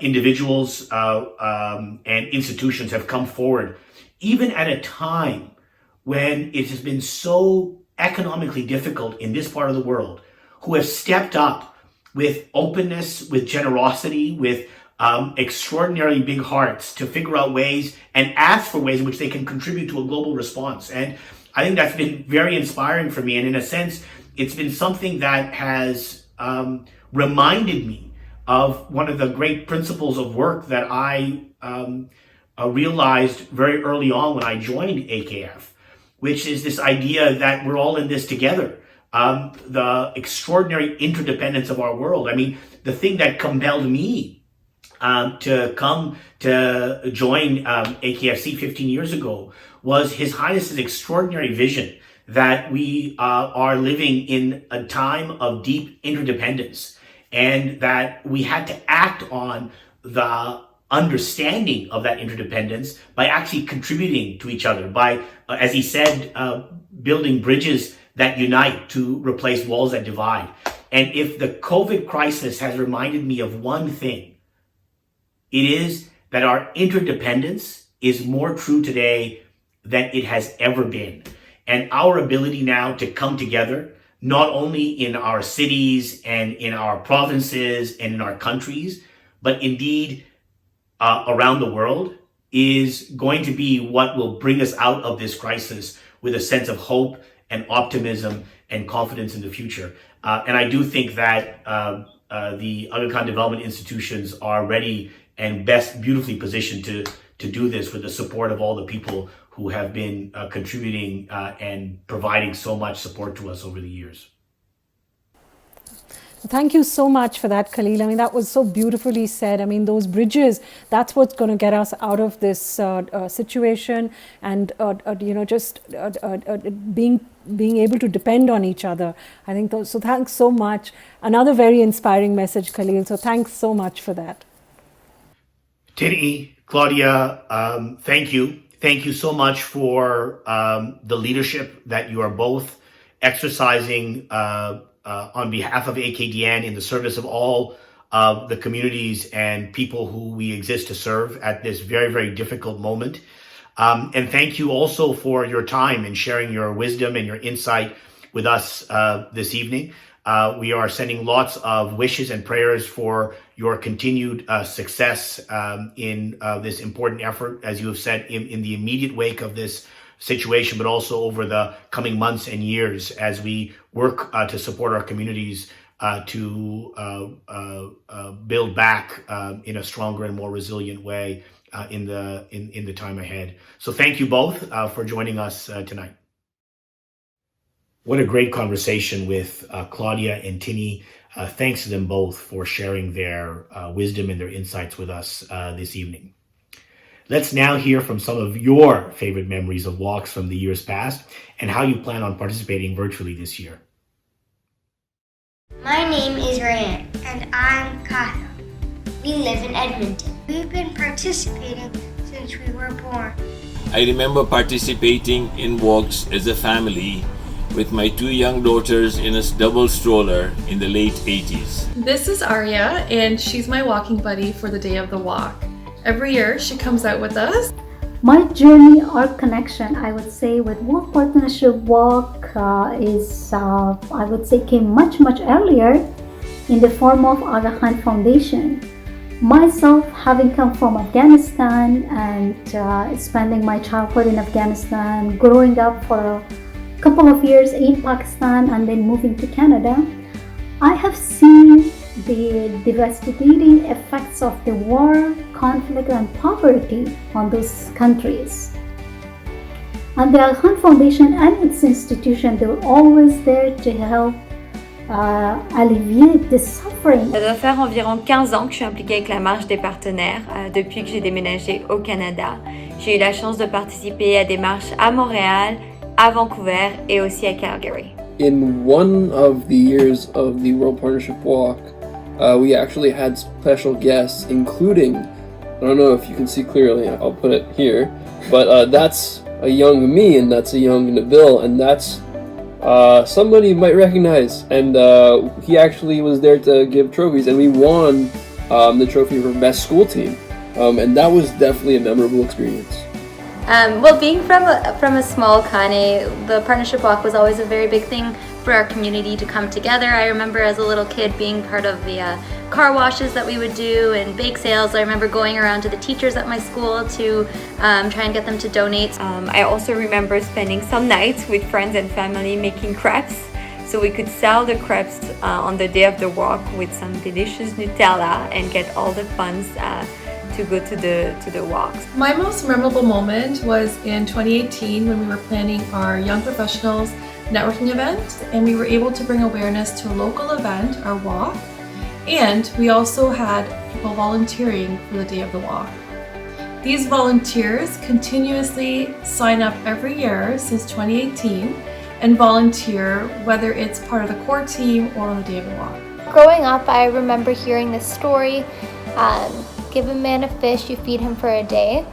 individuals and institutions have come forward, even at a time when it has been so economically difficult in this part of the world, who have stepped up with openness, with generosity, with extraordinarily big hearts to figure out ways and ask for ways in which they can contribute to a global response. And I think that's been very inspiring for me. And in a sense, it's been something that has reminded me of one of the great principles of work that I realized very early on when I joined AKF, which is this idea that we're all in this together. The extraordinary interdependence of our world. I mean, the thing that compelled me to come to join AKFC 15 years ago was His Highness's extraordinary vision that we are living in a time of deep interdependence, and that we had to act on the understanding of that interdependence by actually contributing to each other, by, as he said, building bridges that unite to replace walls that divide. And if the COVID crisis has reminded me of one thing, it is that our interdependence is more true today than it has ever been. And our ability now to come together, not only in our cities and in our provinces and in our countries, but indeed around the world, is going to be what will bring us out of this crisis with a sense of hope and optimism and confidence in the future. And I do think that the Aga Khan development institutions are ready and best beautifully positioned to do this with the support of all the people who have been contributing and providing so much support to us over the years. Thank you so much for that, Khalil. I mean, that was so beautifully said. I mean, those bridges, that's what's going to get us out of this situation, and just being able to depend on each other. I think so. Thanks so much. Another very inspiring message, Khalil. So thanks so much for that. Tini, Claudia, thank you. Thank you so much for the leadership that you are both exercising on behalf of AKDN in the service of all of the communities and people who we exist to serve at this very, very difficult moment. And thank you also for your time and sharing your wisdom and your insight with us this evening. We are sending lots of wishes and prayers for your continued success in this important effort, as you have said, in the immediate wake of this situation, but also over the coming months and years as we work to support our communities to build back in a stronger and more resilient way in the time ahead. So thank you both for joining us tonight. What a great conversation with Claudia and Tini. Thanks to them both for sharing their wisdom and their insights with us this evening. Let's now hear from some of your favorite memories of walks from the years past and how you plan on participating virtually this year. My name is Ryan. And I'm Kyle. We live in Edmonton. We've been participating since we were born. I remember participating in walks as a family with my 2 young daughters in a double stroller in the late 80s. This is Arya, and she's my walking buddy for the day of the walk. Every year, she comes out with us. My journey or connection, I would say, with World Partnership Walk I would say, came much earlier in the form of Aga Khan Foundation. Myself, having come from Afghanistan and spending my childhood in Afghanistan, growing up for a couple of years in Pakistan and then moving to Canada, I have seen the devastating effects of the war, conflict and poverty on those countries. And the Aga Khan Foundation and its institution, they were always there to help alleviate the suffering. Ça doit faire environ 15 ans que je suis impliquée avec la Marche des partenaires depuis que j'ai déménagé au Canada. Je J'ai eu la chance de participer à des marches à Montréal, à Vancouver et aussi à Calgary. In one of the years of the World Partnership Walk, we actually had special guests, including, I don't know if you can see clearly, I'll put it here, but that's a young me and that's a young Nabil, and that's somebody you might recognize. And he actually was there to give trophies, and we won the trophy for best school team. And that was definitely a memorable experience. Well, being from a small Kane, the Partnership Walk was always a very big thing for our community to come together. I remember as a little kid being part of the car washes that we would do and bake sales. I remember going around to the teachers at my school to try and get them to donate. I also remember spending some nights with friends and family making crepes, so we could sell the crepes on the day of the walk with some delicious Nutella and get all the funds to go to the walks. My most memorable moment was in 2018 when we were planning our Young Professionals networking event, and we were able to bring awareness to a local event, our walk, and we also had people volunteering for the day of the walk. These volunteers continuously sign up every year since 2018 and volunteer, whether it's part of the core team or on the day of the walk. Growing up, I remember hearing this story. Give a man a fish, you feed him for a day.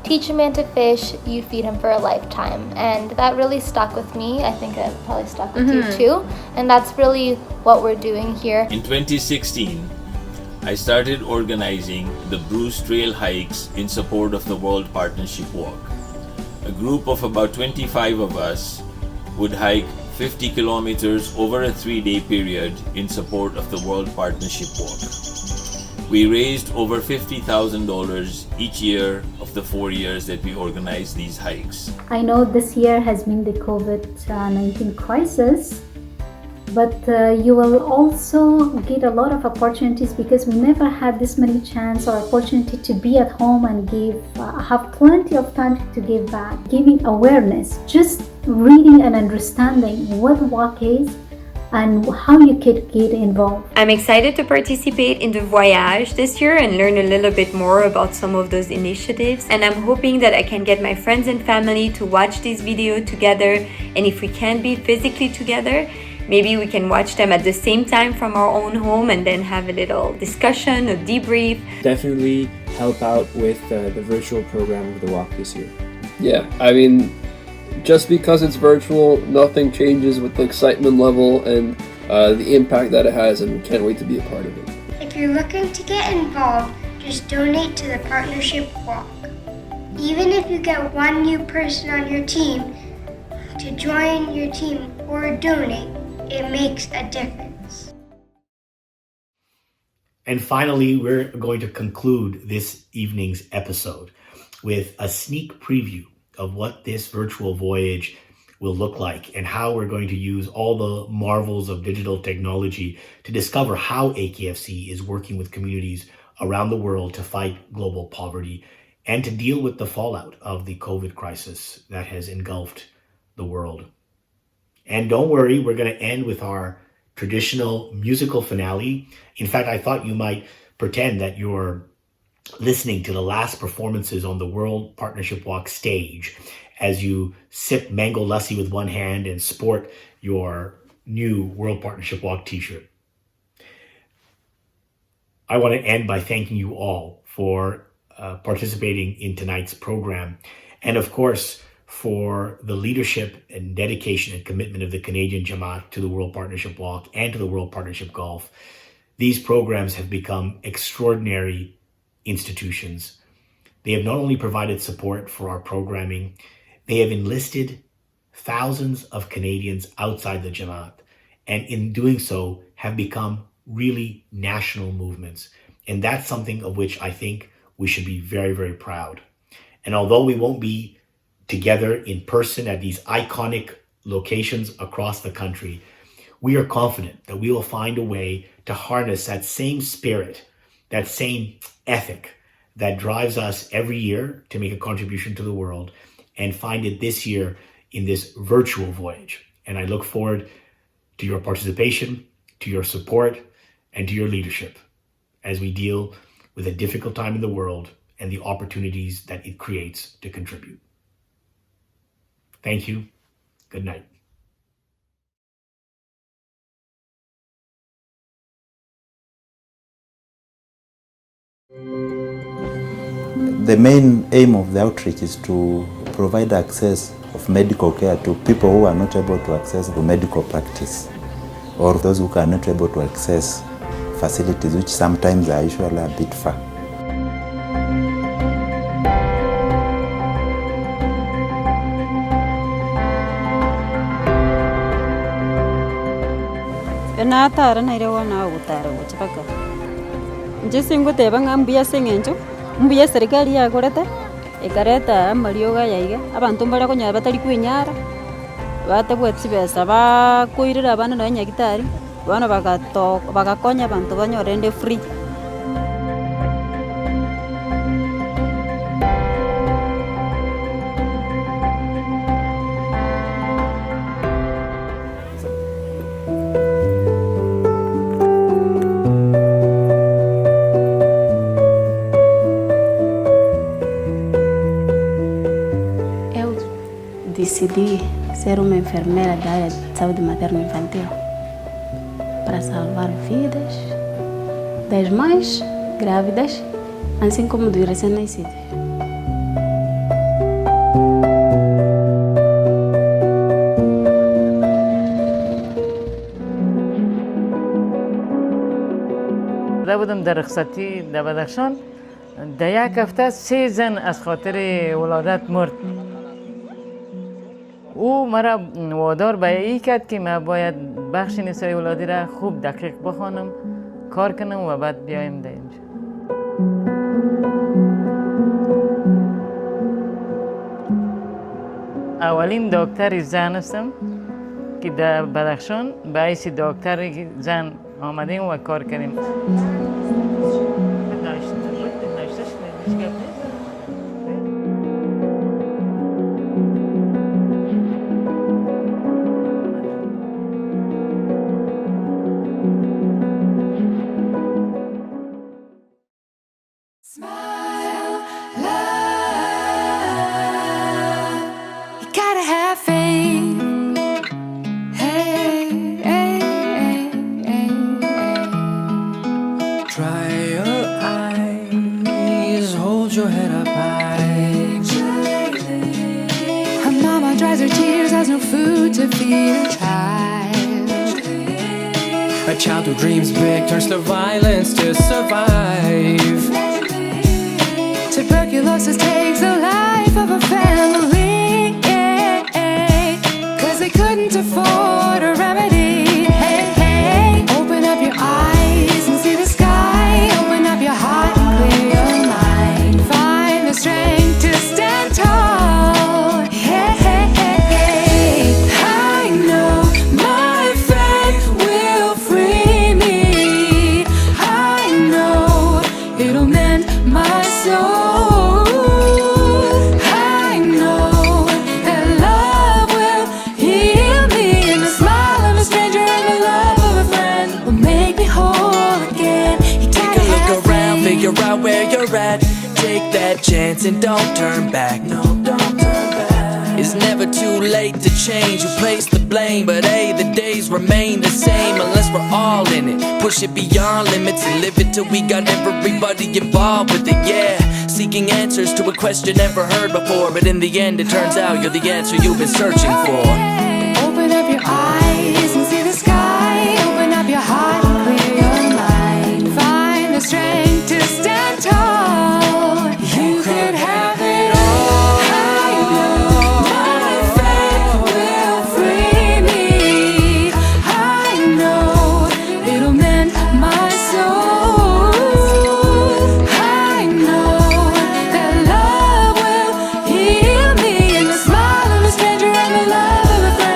Teach a man to fish, you feed him for a lifetime. And that really stuck with me. I think that probably stuck with you too. And that's really what we're doing here. In 2016, I started organizing the Bruce Trail hikes in support of the World Partnership Walk. A group of about 25 of us would hike 50 kilometers over a 3-day period in support of the World Partnership Walk. We raised over $50,000 each year of the 4 years that we organized these hikes. I know this year has been the COVID-19 crisis, but you will also get a lot of opportunities because we never had this many chance or opportunity to be at home and have plenty of time to give back. Giving awareness, just reading and understanding what walk is and how you could get involved. I'm excited to participate in the Voyage this year and learn a little bit more about some of those initiatives. And I'm hoping that I can get my friends and family to watch this video together. And if we can't be physically together, maybe we can watch them at the same time from our own home and then have a little discussion, a debrief. Definitely help out with the virtual program of the walk this year. Yeah, I mean, just because it's virtual, nothing changes with the excitement level and the impact that it has, and we can't wait to be a part of it. If you're looking to get involved, just donate to the Partnership Walk. Even if you get one new person on your team to join your team or donate, it makes a difference. And finally, we're going to conclude this evening's episode with a sneak preview of what this virtual voyage will look like and how we're going to use all the marvels of digital technology to discover how AKFC is working with communities around the world to fight global poverty and to deal with the fallout of the COVID crisis that has engulfed the world. And don't worry, we're going to end with our traditional musical finale. In fact, I thought you might pretend that you're listening to the last performances on the World Partnership Walk stage as you sip mango lassi with one hand and sport your new World Partnership Walk t-shirt. I want to end by thanking you all for participating in tonight's program, and of course for the leadership and dedication and commitment of the Canadian Jamaat to the World Partnership Walk and to the World Partnership Golf. These programs have become extraordinary institutions. They have not only provided support for our programming, they have enlisted thousands of Canadians outside the Jamaat, and in doing so have become really national movements. And that's something of which I think we should be very, very proud. And although we won't be together in person at these iconic locations across the country, we are confident that we will find a way to harness that same spirit, that same ethic that drives us every year to make a contribution to the world, and find it this year in this virtual voyage. And I look forward to your participation, to your support, and to your leadership as we deal with a difficult time in the world and the opportunities that it creates to contribute. Thank you. Good night. The main aim of the outreach is to provide access of medical care to people who are not able to access the medical practice, or those who are not able to access facilities which sometimes are usually a bit far. Natara na ire wana utara uchapaka. Njisingu teba ngambuya sengenjo. Mbuya serikali yakorete ikareta amarioga yaiga abantu mbara konya batari kwinyara bategwetsi besa bakuirira abana na nyagitari bana bagakonya abantu banyorende free. Decidi ser uma enfermeira da área de saúde materno-infantil para salvar vidas das mães grávidas, assim como dos recém-nascidos. بودم در رخصتی در بدخشان در یک هفته 3 زن از خاطر ولادت مرد. او مرا وادار به این کرد که من باید بخش نسای ولادی را خوب دقیق بخوانم، کار کنم و بعد بیایم در اینجا. اولین دکتر زن هستم که در بدخشان به حیث دکتر زن آمدیم و کار کردیم. A child who dreams big turns to violence to survive. Tuberculosis takes the life of a family, cause they couldn't afford a remedy. Hey, hey, open up your eyes and see the sky. Open up your heart and clear your mind. Find the strength to stand tall. Hey, hey, hey, hey. I know my faith will free me. I know it'll mend my soul. I know that love will heal me, and the smile of a stranger and the love of a friend will make me whole again. You take a look around, figure out where you're at. Take that chance and don't turn back. No, don't turn back. It's never too late to change. You place the blame, but hey, the days remain the same unless we're all in it. Push it beyond limits and live it till we got everybody involved with it. Yeah, seeking answers to a question never heard before, but in the end it turns out you're the answer you've been searching for. Open up your eyes and see the sky. Open up your heart and clear your mind. Find the strength to stand tall. You could have it all. I know my faith will free me. I know it'll mend my soul. I know that love will heal me, and the smile of a stranger and the love of a friend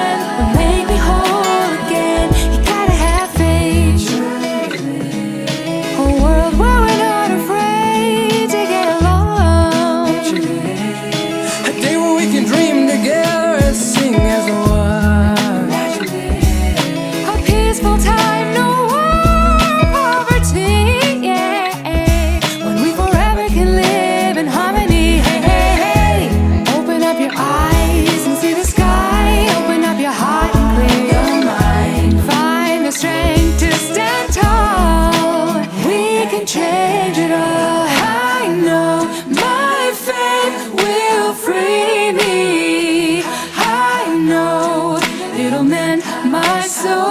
soul.